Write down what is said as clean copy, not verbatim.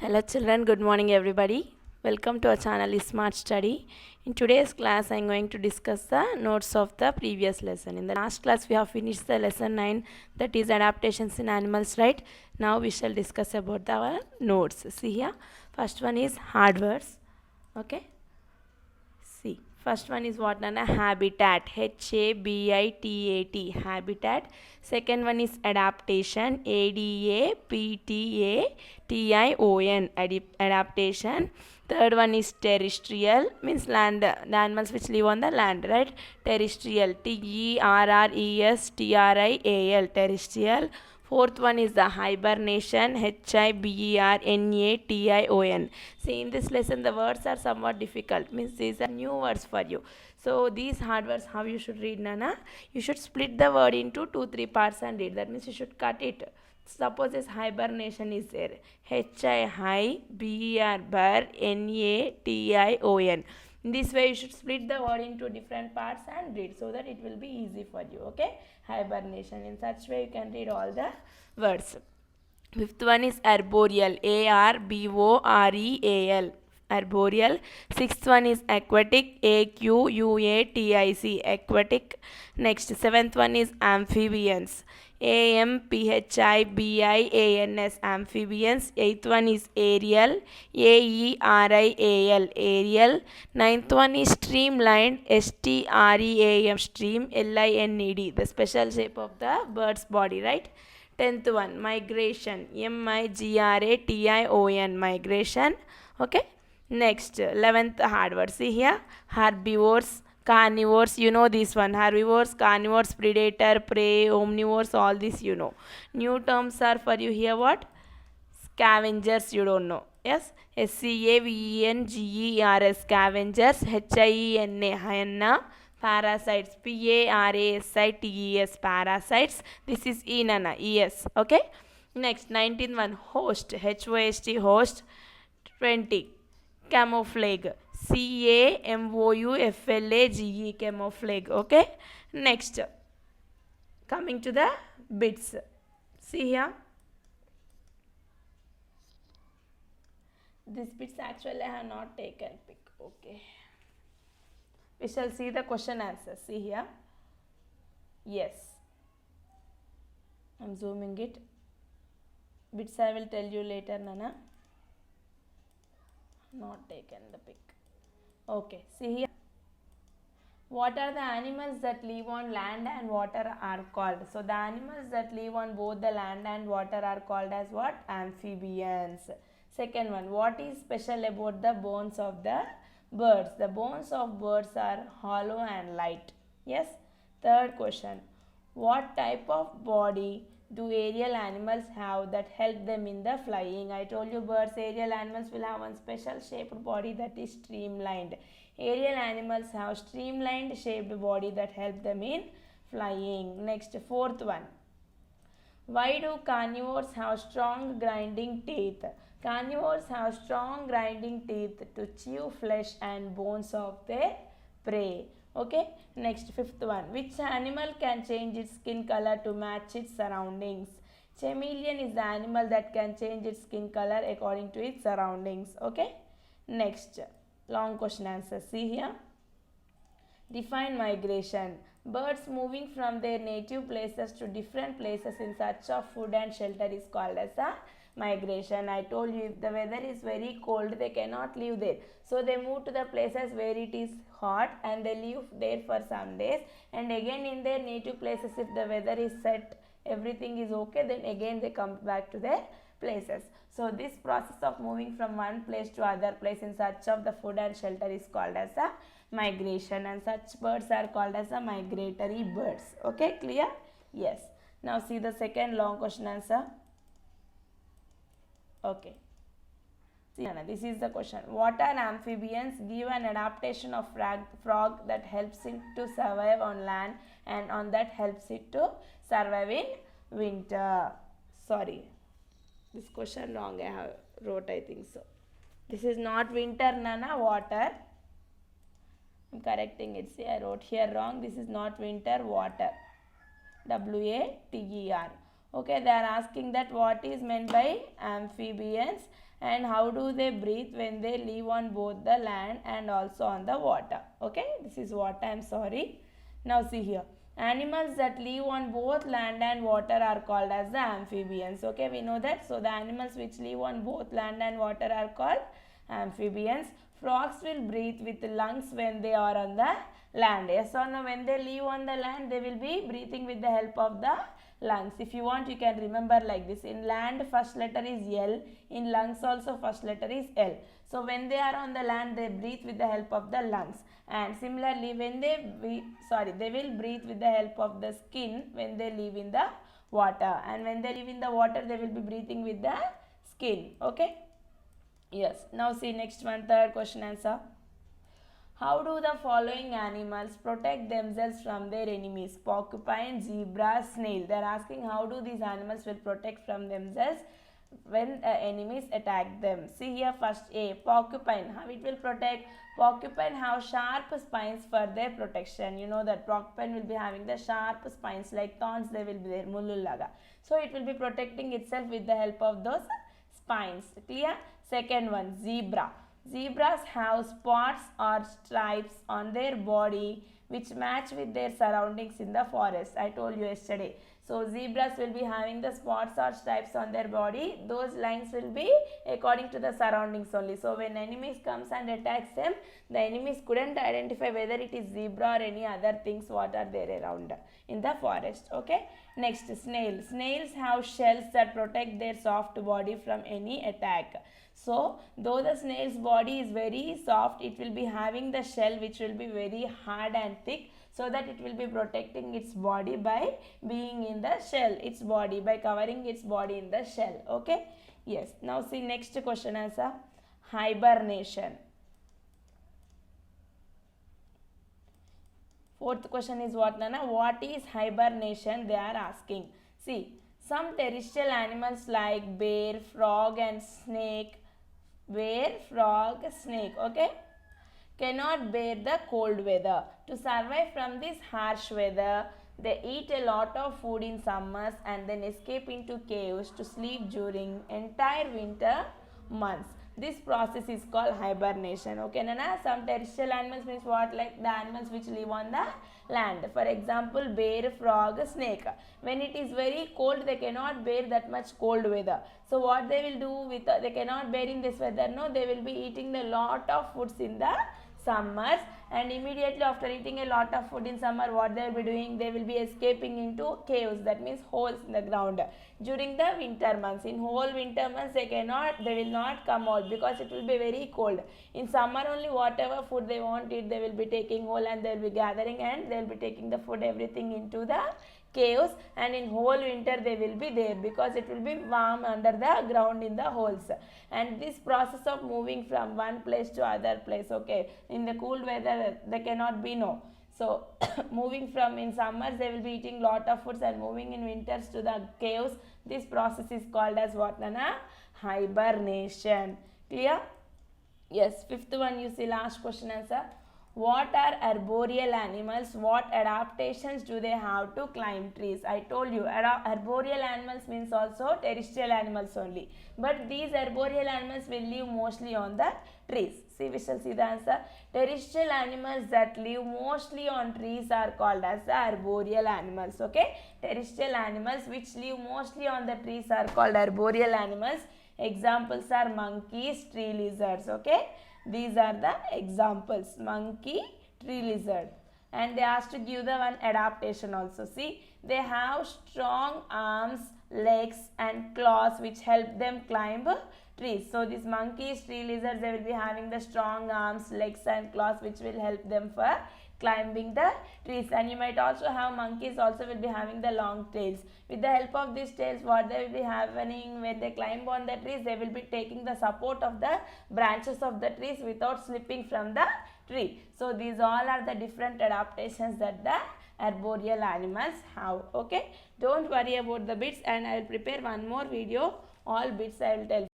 Hello children, good morning everybody. Welcome to our channel Smart Study. In today's class I am going to discuss the notes of the previous lesson. In the last class we have finished the lesson 9, that is adaptations in animals, right? Now we shall discuss about our notes. See here, first one is hard words. Okay, see, first one is what, Nana? Habitat. Habitat. Habitat. Second one is adaptation. Adaptation. Adaptation. Third one is terrestrial, means land, the animals which live on the land, right? Terrestrial. Terrestrial. Terrestrial. Fourth one is the hibernation. Hibernation. See, in this lesson the words are somewhat difficult, means these are new words for you. So these hard words, how you should read, Nana? You should split the word into 2-3 parts and read. That means you should cut it. Suppose this hibernation is there. Hibernation. In this way you should split the word into different parts and read, so that it will be easy for you. Okay, hibernation. In such way you can read all the words. Fifth one is arboreal. Arboreal. Arboreal. Sixth one is aquatic. Aquatic. Aquatic. Next, seventh one is amphibians. Amphibians. Amphibians. Eighth one is aerial. Aerial. Aerial. Ninth one is streamlined. Stream. Stream. Lined. The special shape of the bird's body, right? 10th one, migration. Migration. Migration. Okay. Next, 11th hard word. See here, herbivores, carnivores. You know this one. Herbivores, carnivores, predator, prey, omnivores. All this you know. New terms are for you here. What? Scavengers. You don't know. Yes. Scavengers. Scavengers. Hyena. Parasites. Parasites. Parasites. This is Enana. Es. Okay. Next, 19th one, host. Host. Host. 20. Camouflage. Camouflage. Camouflage. Okay. Next, coming to the bits. See here. These bits actually I have not taken pic. Okay. We shall see the question answer. See here. Yes. I am zooming it. Bits I will tell you later, Nana. Not taken the pic. Okay. See here. What are the animals that live on land and water are called? So the animals that live on both the land and water are called as what? Amphibians. Second one, what is special about the bones of the birds? The bones of birds are hollow and light. Yes. Third question, what type of body do aerial animals have that help them in the flying? I told you birds, aerial animals will have one special shaped body, that is streamlined. Aerial animals have streamlined shaped body that help them in flying. Next, fourth one, why do carnivores have strong grinding teeth? Carnivores have strong grinding teeth to chew flesh and bones of their prey. Okay. Next, fifth one, which animal can change its skin color to match its surroundings? Chameleon is the animal that can change its skin color according to its surroundings. Okay. Next, long question answer. See here. Define migration. Birds moving from their native places to different places in search of food and shelter is called as a migration. I told you, if the weather is very cold, they cannot live there. So they move to the places where it is hot and they live there for some days. And again in their native places, if the weather is set, everything is okay, then again they come back to their places. So this process of moving from one place to other place in search of the food and shelter is called as a migration, and such birds are called as a migratory birds. Okay, clear? Yes. Now see the second long question answer. Okay. See, this is the question. What are amphibians? Give an adaptation of frog that helps it to survive on land and on that helps it to survive in winter. Sorry, this question wrong I have wrote, I think so. This is not winter, Nana, water. I'm correcting it. See, I wrote here wrong. This is not winter, water. WATER. Okay, they are asking that what is meant by amphibians and how do they breathe when they live on both the land and also on the water. Okay, this is what I am sorry. Now see here, animals that live on both land and water are called as the amphibians. Okay, we know that. So the animals which live on both land and water are called amphibians. Frogs will breathe with lungs when they are on the land. Yes or no? When they live on the land, they will be breathing with the help of the lungs. If you want, you can remember like this. In land, first letter is L. In lungs also, first letter is L. So when they are on the land, they breathe with the help of the lungs. And similarly, when they will breathe with the help of the skin when they live in the water. And when they live in the water, they will be breathing with the skin. Okay. Yes. Now see next one, third question answer. How do the following animals protect themselves from their enemies? Porcupine, zebra, snail. They are asking how do these animals will protect from themselves when enemies attack them. See here first A, porcupine. How it will protect? Porcupine have sharp spines for their protection. You know that porcupine will be having the sharp spines like thorns, they will be there, mullulaga. So it will be protecting itself with the help of those spines. Clear? Second one, zebra. Zebras have spots or stripes on their body which match with their surroundings in the forest. I told you yesterday. So zebras will be having the spots or stripes on their body. Those lines will be according to the surroundings only. So when enemies comes and attacks them, the enemies couldn't identify whether it is zebra or any other things what are there around in the forest. Okay. Next, snail. Snails have shells that protect their soft body from any attack. So, though the snail's body is very soft, it will be having the shell which will be very hard and thick, so that it will be protecting its body by being in the shell, its body, by covering its body in the shell. Okay? Yes. Now see next question answer. Hibernation. Fourth question is what, Nana? What is hibernation? They are asking. See, some terrestrial animals like bear, frog and snake, okay, cannot bear the cold weather. To survive from this harsh weather, they eat a lot of food in summers and then escape into caves to sleep during entire winter months. This process is called hibernation. Okay, Nana? Some terrestrial animals means what? Like the animals which live on the land. For example, bear, frog, snake. When it is very cold, they cannot bear that much cold weather. So what they will do with, they cannot bear in this weather, no? They will be eating a lot of foods in the summers, and immediately after eating a lot of food in summer, what they will be doing? They will be escaping into caves, that means holes in the ground during the winter months. In whole winter months they will not come out because it will be very cold. In summer only whatever food they want eat, they will be taking whole and they will be gathering and they will be taking the food everything into the caves, and in whole winter they will be there because it will be warm under the ground in the holes. And this process of moving from one place to other place, okay, in the cool weather they cannot be, no. So moving from, in summers they will be eating lot of foods and moving in winters to the caves. This process is called as what, Nana? Hibernation. Clear? Yes. Fifth one, you see last question answer. What are arboreal animals? What adaptations do they have to climb trees? I told you, arboreal animals means also terrestrial animals only. But these arboreal animals will live mostly on the trees. See, we shall see the answer. Terrestrial animals that live mostly on trees are called as the arboreal animals. Okay? Terrestrial animals which live mostly on the trees are called arboreal animals. Examples are monkeys, tree lizards. Okay? These are the examples, monkey, tree lizard. And they asked to give the one adaptation also. See, they have strong arms, legs and claws which help them climb trees. So these monkeys, tree lizards, they will be having the strong arms, legs and claws which will help them for climbing the trees. And you might also have monkeys also will be having the long tails. With the help of these tails, what they will be happening when they climb on the trees, they will be taking the support of the branches of the trees without slipping from the tree. So these all are the different adaptations that the arboreal animals have. Okay, don't worry about the bits, and I will prepare one more video. All bits I will tell.